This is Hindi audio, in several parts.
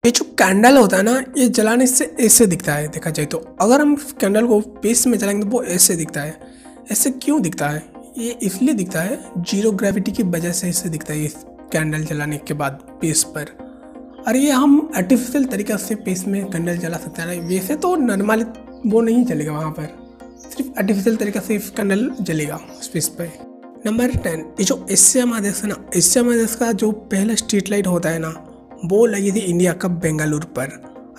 ये जो कैंडल होता है ना, ये जलाने से ऐसे दिखता है। देखा जाए तो अगर हम कैंडल को पेस में जलाएंगे तो वो ऐसे दिखता है। ऐसे क्यों दिखता है? ये इसलिए दिखता है, जीरो ग्रेविटी की वजह से ऐसे दिखता है ये कैंडल जलाने के बाद पेस पर। और ये हम आर्टिफिशियल तरीक़े से पेस में कैंडल जला सकते हैं। वैसे तो नॉर्मल वो नहीं चलेगा, वहाँ पर सिर्फ आर्टिफिशियल तरीक़े से कैंडल जलेगा स्पेस पर। नंबर 10, ये जो एशिया महादेश है ना, एशिया महादेश का जो पहला स्ट्रीट लाइट होता है ना, वो लगी थी इंडिया का बेंगलुरु पर।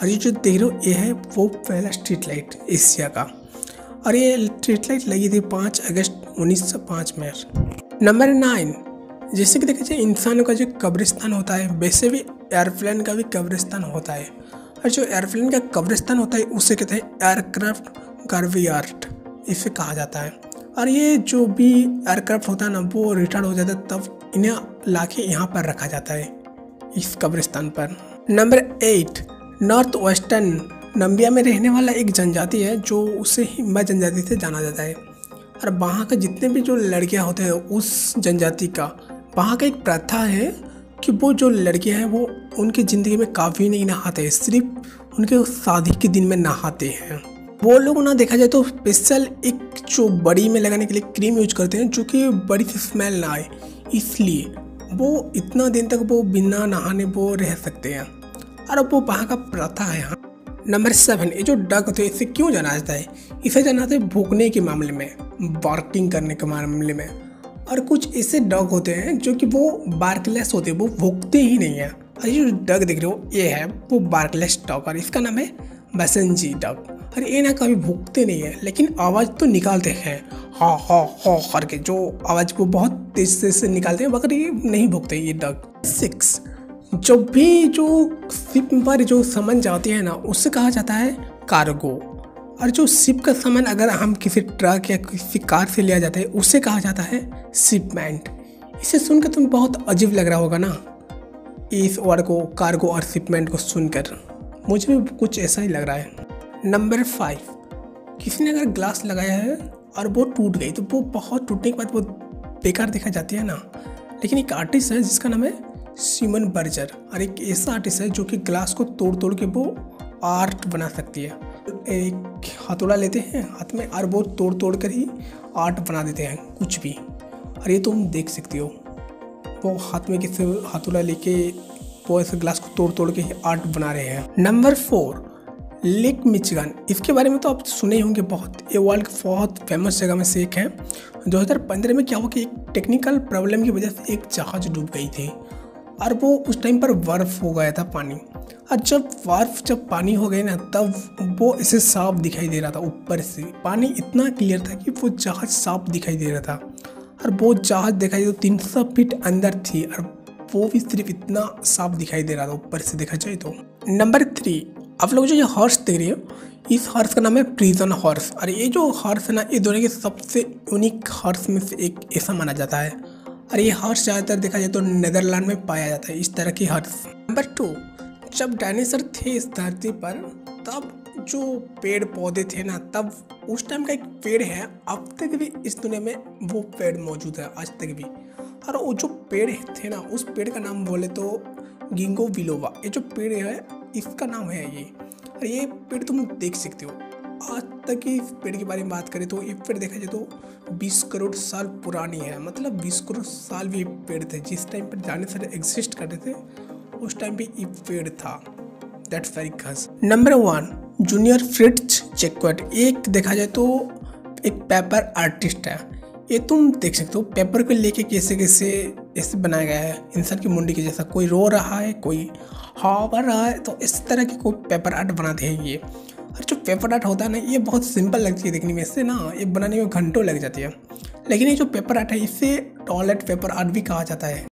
और ये जो देख रहे हो ये है वो पहला स्ट्रीट लाइट एशिया का। और ये स्ट्रीट लाइट लगी थी 5 अगस्त 1905 में। नंबर 9, जैसे कि देखा जाए इंसानों का जो कब्रिस्तान होता है, वैसे भी एयरप्लेन का भी कब्रिस्तान होता है। और जो एयरप्लेन का कब्रिस्तान होता है उसे कहते हैं एयरक्राफ्ट ग्रेवयार्ड, इसे कहा जाता है। और ये जो भी एयरक्राफ्ट होता है ना, वो रिटायर्ड हो जाता है तब इन्हें लाके यहाँ पर रखा जाता है, इस कब्रिस्तान पर। नंबर 8, नॉर्थ वेस्टर्न नामीबिया में रहने वाला एक जनजाति है जो उसे हिम्बा जनजाति से जाना जाता है। और वहाँ का जितने भी जो लड़कियाँ होते हैं उस जनजाति का, वहाँ का एक प्रथा है कि वो जो लड़कियाँ हैं वो उनकी ज़िंदगी में काफ़ी नहीं नहाते हैं, सिर्फ उनके शादी के दिन में नहाते हैं। वो लोग ना देखा जाए तो स्पेशल एक जो बड़ी में लगाने के लिए क्रीम यूज करते हैं जो कि बड़ी से स्मेल ना आए, इसलिए वो इतना दिन तक वो बिना नहाने वो रह सकते हैं। और वो वहाँ का प्रथा है। हाँ। नंबर 7, ये जो डक होते हैं इसे क्यों जाना जाता है? इसे जाना जाता है भूखने के मामले में, बार्किंग करने के मामले में। और कुछ ऐसे डग होते हैं जो कि वो बार्कलेस होते हैं, वो भूखते ही नहीं है। और ये जो डग देख रहे हो ये है वो बार्कलेस डग, और इसका नाम है बैसेंजी डग। और ये ना कभी भूखते नहीं है, लेकिन आवाज़ तो निकालते हैं, हाँ हाँ हाँ करके जो आवाज़ को बहुत तेज से निकालते हैं, मगर ये नहीं भूखते ये डग। 6, जब भी जो शिप पर जो सामान जाते हैं ना उससे कहा जाता है कार्गो। और जो शिप का सामान अगर हम किसी ट्रक या किसी कार से लिया जाता है उसे कहा जाता है शिपमेंट। इसे सुनकर तुम्हें बहुत अजीब लग रहा होगा ना, इस वर्ड को, कार्गो और शिपमेंट को सुनकर। मुझे भी कुछ ऐसा ही लग रहा है। नंबर 5, किसी ने अगर ग्लास लगाया है और वो टूट गई तो वो बहुत टूटने के बाद वो बेकार दिखा जाती है ना। लेकिन एक आर्टिस्ट है जिसका नाम है सिमन बर्जर, और एक ऐसा आर्टिस्ट है जो कि ग्लास को तोड़ तोड़ के वो आर्ट बना सकती है। एक हथौड़ा लेते हैं हाथ में और वो तोड़ तोड़ कर ही आर्ट बना देते हैं कुछ भी। और ये तुम देख सकते हो, वो हाथ में किसी हथौड़ा लेके वो ऐसे ग्लास को तोड़ तोड़ के ही आर्ट बना रहे हैं। Number 4, lake Michigan. इसके बारे में तो आप सुने ही होंगे बहुत। ये वर्ल्ड की बहुत फेमस जगह में से एक है। 2015 में क्या हुआ कि एक टेक्निकल प्रॉब्लम की वजह से एक जहाज डूब गई थी और वो उस टाइम पर बर्फ हो गया था पानी। और जब पानी हो गई ना तब वो ऐसे साफ दिखाई दे रहा था ऊपर से। पानी इतना क्लियर था कि वो जहाज साफ दिखाई दे रहा था। और वो जहाज देखा जाए तो 300 फीट अंदर थी और वो भी सिर्फ इतना साफ दिखाई दे रहा था ऊपर से देखा जाए तो। नंबर 3, आप लोग जो ये हॉर्स देख रहे हो, इस हॉर्स का नाम है प्रिजन हॉर्स। और ये जो हॉर्स है ना, ये दुनिया के सबसे यूनिक हॉर्स में से एक ऐसा माना जाता है। और ये हॉर्स ज़्यादातर देखा जाए तो नीदरलैंड में पाया जाता है, इस तरह की हॉर्स। नंबर 2, जब डायनासोर थे इस धरती पर तब जो पेड़ पौधे थे ना, तब उस टाइम का एक पेड़ है, अब तक भी इस दुनिया में वो पेड़ मौजूद है आज तक भी। और वो जो पेड़ थे ना, उस पेड़ का नाम बोले तो गिंगो बिलोबा। ये जो पेड़ है इसका नाम है ये। और ये पेड़ तुम देख सकते हो। आज तक इस पेड़ के बारे में बात करें तो ये पेड़ देखा जाए तो 20 करोड़ साल पुरानी है। मतलब 20 करोड़ साल भी पेड़ थे। जिस टाइम पर डायनासोर एग्जिस्ट करते थे उस टाइम भी ये पेड़ था। दैट्स वेरी खास। Number 1, junior Fritz Jacquet. एक देखा जाए तो एक पेपर आर्टिस्ट है। ये तुम देख सकते हो पेपर को लेके कैसे कैसे ऐसे बनाया गया है, इंसान की मुंडी के जैसा। कोई रो रहा है, कोई हाँ कर रहा है, तो इस तरह की कोई पेपर आर्ट बनाते हैं ये। और जो पेपर आर्ट होता है ना, ये बहुत सिंपल लगती है देखने में, इससे ना ये बनाने में घंटों लग जाती है। लेकिन ये जो पेपर आर्ट है इसे टॉयलेट पेपर आर्ट भी कहा जाता है।